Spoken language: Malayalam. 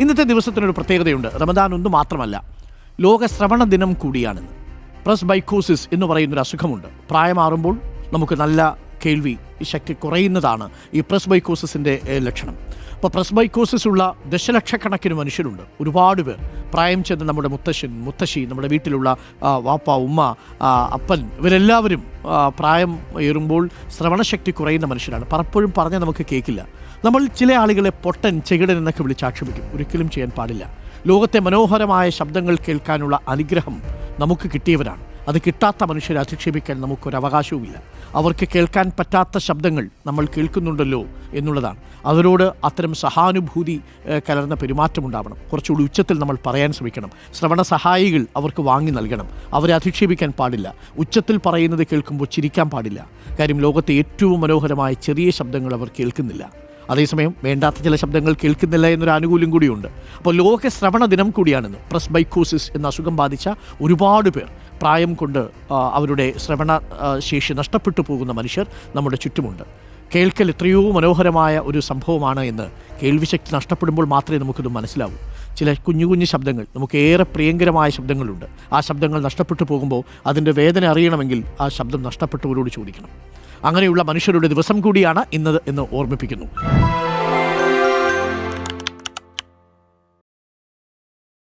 ഇന്നത്തെ ദിവസത്തിനൊരു പ്രത്യേകതയുണ്ട്. റമദാൻ ഒന്ന് മാത്രമല്ല, ലോക ശ്രവണ ദിനം കൂടിയാണെന്ന്. പ്രസ്ബൈക്കോസിസ് എന്ന് പറയുന്നൊരു അസുഖമുണ്ട്. പ്രായമാറുമ്പോൾ നമുക്ക് നല്ല കേൾവി ശക്തി കുറയുന്നതാണ് ഈ പ്രസ്ബൈക്കോസിൻ്റെ ലക്ഷണം. അപ്പോൾ പ്രസ്ബൈക്കോസിസ് ഉള്ള ദശലക്ഷക്കണക്കിന് മനുഷ്യരുണ്ട്. ഒരുപാട് പേർ പ്രായം ചെന്ന് നമ്മുടെ മുത്തശ്ശൻ, മുത്തശ്ശി, നമ്മുടെ വീട്ടിലുള്ള വാപ്പ, ഉമ്മ, അപ്പൻ, ഇവരെല്ലാവരും പ്രായം ഏറുമ്പോൾ ശ്രവണശക്തി കുറയുന്ന മനുഷ്യരാണ്. പലപ്പോഴും പറഞ്ഞാൽ നമുക്ക് കേൾക്കില്ല. നമ്മൾ ചില ആളുകളെ പൊട്ടൻ, ചെകിടൻ എന്നൊക്കെ വിളിച്ചാക്ഷേപിക്കും. ഒരിക്കലും ചെയ്യാൻ പാടില്ല. ലോകത്തെ മനോഹരമായ ശബ്ദങ്ങൾ കേൾക്കാനുള്ള അനുഗ്രഹം നമുക്ക് കിട്ടിയവരാണ്. അത് കിട്ടാത്ത മനുഷ്യരെ അധിക്ഷേപിക്കാൻ നമുക്കൊരവകാശവുമില്ല. അവർക്ക് കേൾക്കാൻ പറ്റാത്ത ശബ്ദങ്ങൾ നമ്മൾ കേൾക്കുന്നുണ്ടല്ലോ എന്നുള്ളതാണ്. അവരോട് അത്തരം സഹാനുഭൂതി കലർന്ന പെരുമാറ്റമുണ്ടാവണം. കുറച്ചുകൂടി ഉച്ചത്തിൽ നമ്മൾ പറയാൻ ശ്രമിക്കണം. ശ്രവണ സഹായികൾ അവർക്ക് വാങ്ങി നൽകണം. അവരെ അധിക്ഷേപിക്കാൻ പാടില്ല. ഉച്ചത്തിൽ പറയുന്നത് കേൾക്കുമ്പോൾ ചിരിക്കാൻ പാടില്ല. കാര്യം ലോകത്തെ ഏറ്റവും മനോഹരമായ ചെറിയ ശബ്ദങ്ങൾ അവർ കേൾക്കുന്നില്ല. അതേസമയം വേണ്ടാത്ത ചില ശബ്ദങ്ങൾ കേൾക്കുന്നില്ല എന്നൊരു ആനുകൂല്യം കൂടിയുണ്ട്. അപ്പോൾ ലോക ശ്രവണ ദിനം കൂടിയാണെന്ന്. പ്രസ്ബൈക്കോസിസ് എന്ന അസുഖം ബാധിച്ച ഒരുപാട് പേർ, പ്രായം കൊണ്ട് അവരുടെ ശ്രവണ ശേഷി നഷ്ടപ്പെട്ടു പോകുന്ന മനുഷ്യർ നമ്മുടെ ചുറ്റുമുണ്ട്. കേൾക്കൽ എത്രയോ മനോഹരമായ ഒരു സംഭവമാണ് എന്ന് കേൾവിശക്തി നഷ്ടപ്പെടുമ്പോൾ മാത്രമേ നമുക്കിത് മനസ്സിലാവൂ. ചില കുഞ്ഞു കുഞ്ഞു ശബ്ദങ്ങൾ, നമുക്ക് ഏറെ പ്രിയങ്കരമായ ശബ്ദങ്ങളുണ്ട്. ആ ശബ്ദങ്ങൾ നഷ്ടപ്പെട്ടു പോകുമ്പോൾ അതിൻ്റെ വേദന അറിയണമെങ്കിൽ ആ ശബ്ദം നഷ്ടപ്പെട്ടവരോട് ചോദിക്കണം. അങ്ങനെയുള്ള മനുഷ്യരുടെ ദിവസം കൂടിയാണ് ഇന്നത് എന്ന് ഓർമ്മിപ്പിക്കുന്നു.